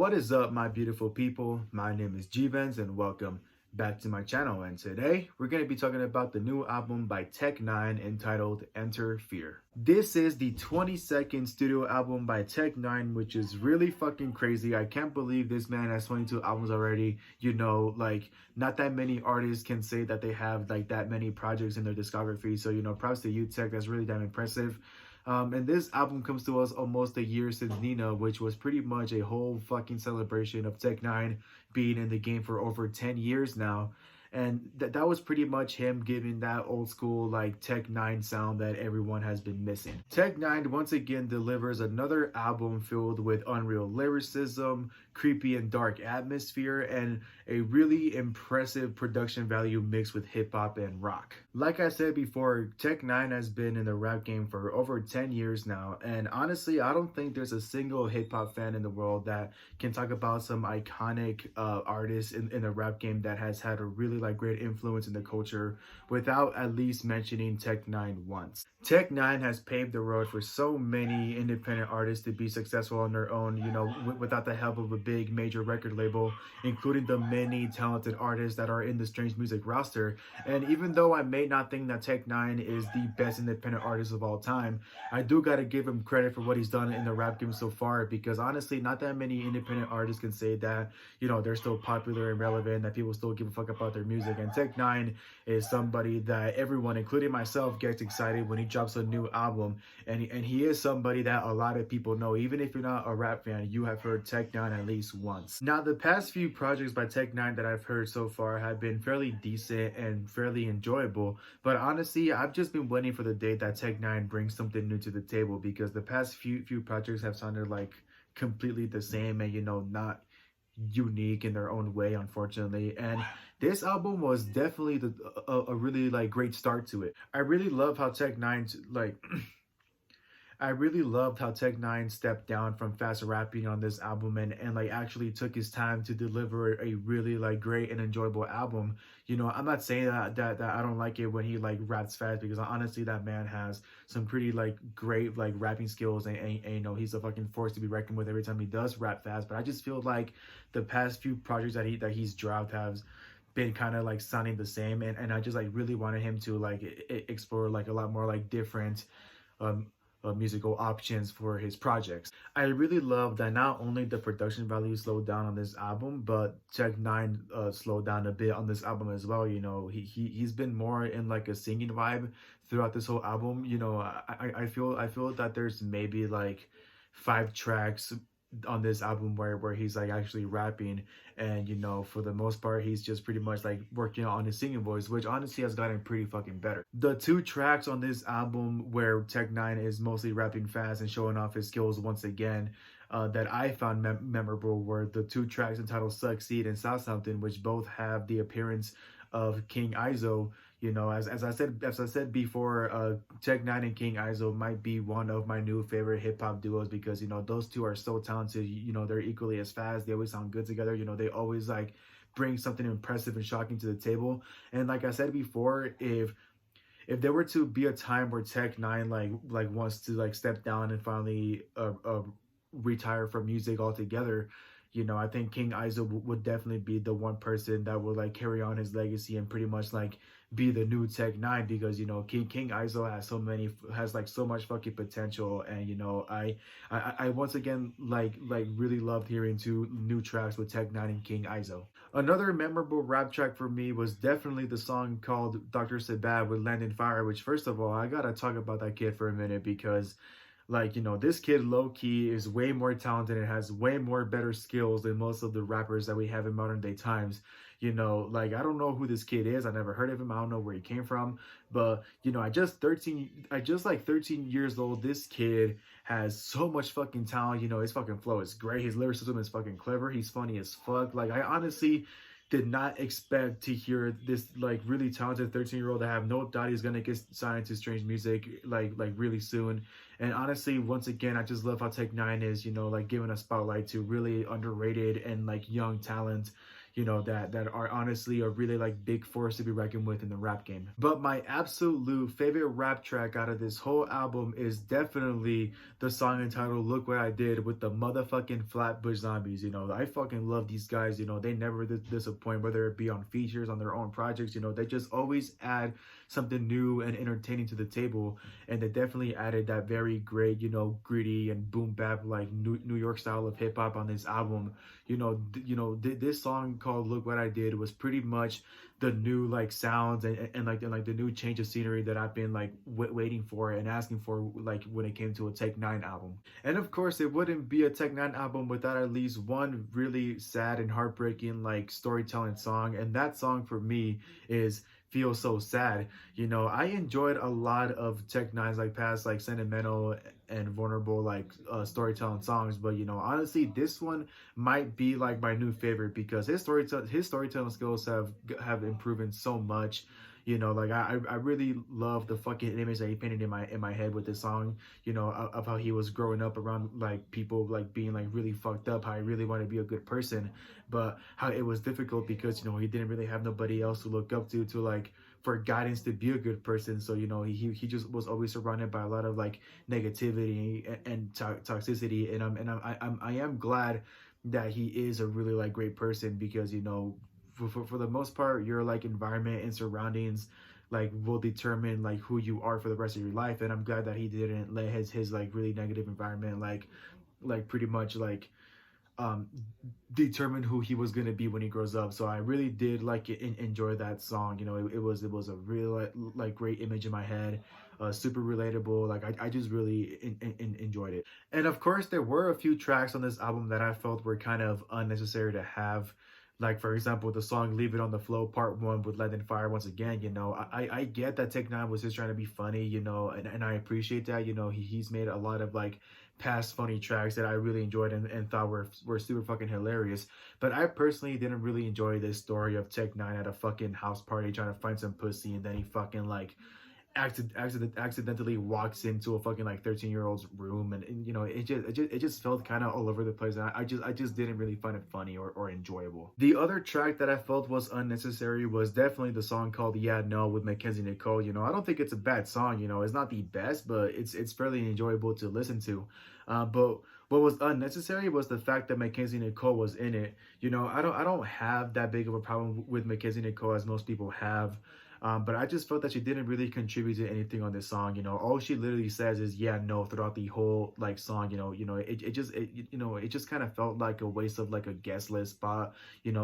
What is up, my beautiful people? My name is G-Benz and welcome back to my channel. And today we're going to be talking about the new album by Tech N9ne entitled Enterfear. This is the 22nd studio album by Tech N9ne, which is really fucking crazy. I can't believe this man has 22 albums already. Like not that many artists can say that they have like that many projects in their discography. So, props to you, Tech. That's really damn impressive. And this album comes to us almost a year since Nina, which was pretty much a whole fucking celebration of Tech N9ne being in the game for over 10 years now. And that was pretty much him giving that old school like Tech N9ne sound that everyone has been missing. Tech N9ne once again delivers another album filled with unreal lyricism, creepy and dark atmosphere, and a really impressive production value mixed with hip hop and rock. Like I said before, Tech N9ne has been in the rap game for over 10 years now, and honestly, I don't think there's a single hip hop fan in the world that can talk about some iconic artist in the rap game that has had a really like great influence in the culture without at least mentioning Tech N9ne once. Tech N9ne has paved the road for so many independent artists to be successful on their own, without the help of a big major record label, including the many talented artists that are in the Strange Music roster. And even though I may not think that Tech N9ne is the best independent artist of all time, I do gotta give him credit for what he's done in the rap game so far, because honestly, not that many independent artists can say that, they're still popular and relevant, that people still give a fuck about their music. And Tech N9ne is somebody that everyone, including myself, gets excited when he drops a new album. And he is somebody that a lot of people know. Even if you're not a rap fan, you have heard Tech N9ne at least once. Now, the past few projects by Tech N9ne that I've heard so far have been fairly decent and fairly enjoyable. But honestly, I've just been waiting for the day that Tech N9ne brings something new to the table, because the past few projects have sounded like completely the same and, not unique in their own way, unfortunately. And this album was definitely a really like great start to it. I really love how Tech N9ne I really loved how Tech N9ne stepped down from fast rapping on this album and like actually took his time to deliver a really like great and enjoyable album. I'm not saying that I don't like it when he like raps fast, because honestly that man has some pretty like great like rapping skills, and he's a fucking force to be reckoned with every time he does rap fast. But I just feel like the past few projects that he's dropped have been kind of like sounding the same, and I just like really wanted him to like explore like a lot more like different musical options for his projects. I really love that not only the production value slowed down on this album, but Tech N9ne slowed down a bit on this album as well. He's been more in like a singing vibe throughout this whole album. I feel that there's maybe like 5 tracks on this album where he's like actually rapping, and for the most part he's just pretty much like working on his singing voice, which honestly has gotten pretty fucking better. The 2 tracks on this album where Tech N9ne is mostly rapping fast and showing off his skills once again, that I found memorable were the 2 tracks entitled Succeed and Southampton, which both have the appearance of King Izo. As I said before, Tech N9ne and King Izo might be one of my new favorite hip hop duos, because those two are so talented. They're equally as fast. They always sound good together. They always like bring something impressive and shocking to the table. And like I said before, if there were to be a time where Tech N9ne like wants to like step down and finally retire from music altogether, I think King Izo would definitely be the one person that would like carry on his legacy and pretty much like be the new Tech N9ne, because King Izo has like so much fucking potential. And I once again like really loved hearing 2 new tracks with Tech N9ne and King Izo. Another memorable rap track for me was definitely the song called Dr. Sabab with Landon Fire, which first of all, I gotta talk about that kid for a minute, because this kid low-key is way more talented and has way more better skills than most of the rappers that we have in modern day times. I don't know who this kid is. I never heard of him. I don't know where he came from. But, I just 13 years old. This kid has so much fucking talent. His fucking flow is great. His lyricism is fucking clever. He's funny as fuck. Like, I honestly did not expect to hear this like really talented 13-year-old. I have no doubt he's gonna get signed to Strange Music like really soon. And honestly, once again, I just love how Tech N9ne is, like giving a spotlight to really underrated and like young talent. that are honestly a really like big force to be reckoned with in the rap game. But my absolute favorite rap track out of this whole album is definitely the song entitled "Look What I Did" with the motherfucking Flatbush Zombies. I fucking love these guys. They never disappoint, whether it be on features, on their own projects. They just always add something new and entertaining to the table, and they definitely added that very great, gritty and boom bap like New York style of hip hop on this album. This song called "Look What I Did" was pretty much the new like sounds and the new change of scenery that I've been like waiting for and asking for, like when it came to a Tech N9ne album. And of course, it wouldn't be a Tech N9ne album without at least one really sad and heartbreaking like storytelling song, and that song for me is "Feel So Sad." I enjoyed a lot of Tech N9ne's like past like sentimental and vulnerable like storytelling songs, but honestly, this one might be like my new favorite because his storytelling skills have improved so much. Like I really love the fucking image that he painted in my head with this song. Of how he was growing up around like people like being like really fucked up. How he really wanted to be a good person, but how it was difficult because he didn't really have nobody else to look up to like for guidance to be a good person. So he just was always surrounded by a lot of like negativity and toxicity. I am glad that he is a really like great person because for the most part your like environment and surroundings like will determine like who you are for the rest of your life. And I'm glad that he didn't let his like really negative environment like pretty much like um determine who he was going to be when he grows up. So I really did like enjoy that song. It was a really like great image in my head, super relatable. Like I just really enjoyed it. And of course there were a few tracks on this album that I felt were kind of unnecessary to have, like for example the song "Leave It on the Flow" part 1 with Lead and Fire. Once again, I get that Tech N9ne was just trying to be funny, and I appreciate that. He's made a lot of like past funny tracks that I really enjoyed and thought were super fucking hilarious. But I personally didn't really enjoy this story of Tech N9ne at a fucking house party trying to find some pussy, and then he fucking like accidentally walks into a fucking like 13-year-old's room, and it just felt kind of all over the place, and I just didn't really find it funny or enjoyable. The other track that I felt was unnecessary was definitely the song called "Yeah No" with Mackenzie Nicole. I don't think it's a bad song. It's not the best, but it's fairly enjoyable to listen to. But what was unnecessary was the fact that Mackenzie Nicole was in it. I don't have that big of a problem with Mackenzie Nicole as most people have. But I just felt that she didn't really contribute to anything on this song. All she literally says is "yeah, no" throughout the whole like song. It just kind of felt like a waste of like a guest list spot.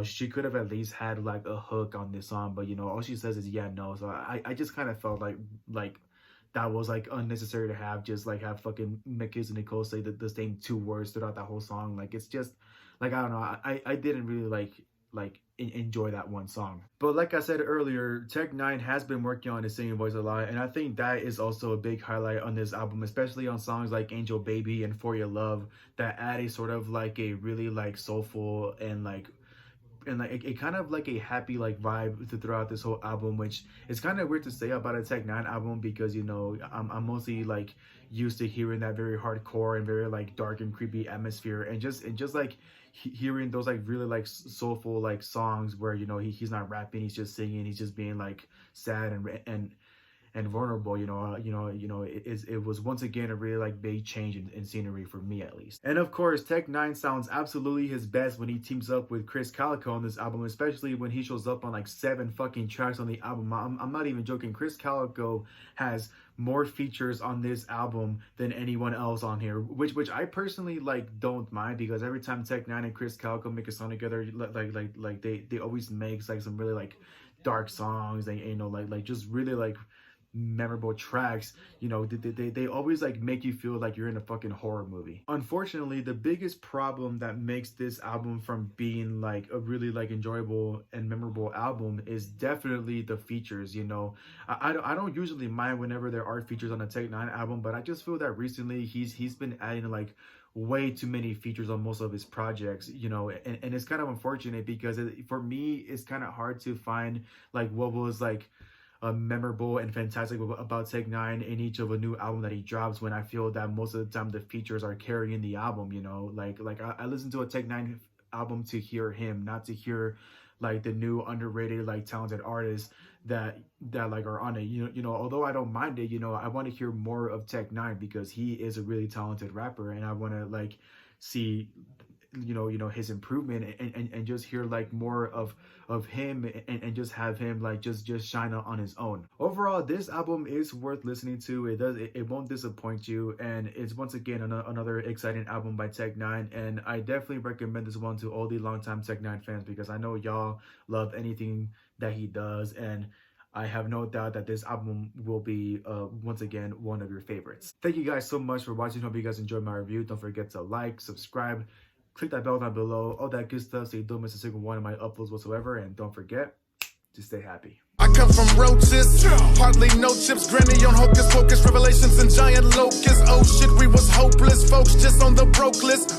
She could have at least had like a hook on this song, but all she says is "yeah, no." So I just kind of felt like that was like unnecessary to have, just like have fucking Mackenzie Nicole say the same two words throughout that whole song. Like it's just like I don't know. I didn't really enjoy that one song. But like I said earlier, Tech N9ne has been working on his singing voice a lot, and I think that is also a big highlight on this album, especially on songs like "Angel Baby" and "For Your Love," that add a sort of like a really like soulful and like it kind of like a happy like vibe throughout this whole album, which is kind of weird to say about a Tech N9ne album because I'm mostly like used to hearing that very hardcore and very like dark and creepy atmosphere, and just like hearing those like really like soulful like songs where he's not rapping, he's just singing, he's just being like sad and vulnerable. It was once again a really like big change in scenery for me at least. And of course, Tech N9ne sounds absolutely his best when he teams up with Chris Calico on this album, especially when he shows up on like 7 fucking tracks on the album. I'm not even joking. Chris Calico has more features on this album than anyone else on here, which I personally like don't mind, because every time Tech N9ne and Chris Calico make a song together, like they always makes like some really like dark songs, and like just really like memorable tracks. They always like make you feel like you're in a fucking horror movie. Unfortunately, the biggest problem that makes this album from being like a really like enjoyable and memorable album is definitely the features. I don't usually mind whenever there are features on a Tech N9ne album, but I just feel that recently he's been adding like way too many features on most of his projects, and it's kind of unfortunate because for me it's kind of hard to find like what was like memorable and fantastic about Tech N9ne in each of a new album that he drops, when I feel that most of the time the features are carrying the album. Like I listened to a Tech N9ne album to hear him, not to hear like the new underrated like talented artists that like are on it. Although I don't mind it, I want to hear more of Tech N9ne because he is a really talented rapper, and I want to like see his improvement, and just hear like more of him, and just have him like just shine out on his own. Overall, this album is worth listening to. It won't disappoint you, and it's once again another exciting album by Tech N9ne, and I definitely recommend this one to all the longtime Tech N9ne fans because I know y'all love anything that he does, and I have no doubt that this album will be, once again, one of your favorites. Thank you guys so much for watching. Hope you guys enjoyed my review. Don't forget to like, subscribe, click that bell down below, all that good stuff so you don't miss a single one of my uploads whatsoever. And don't forget to stay happy. I come from roaches, hardly no chips, granny on hocus pocus, revelations and giant locusts. Oh shit, we was hopeless, folks just on the broke list.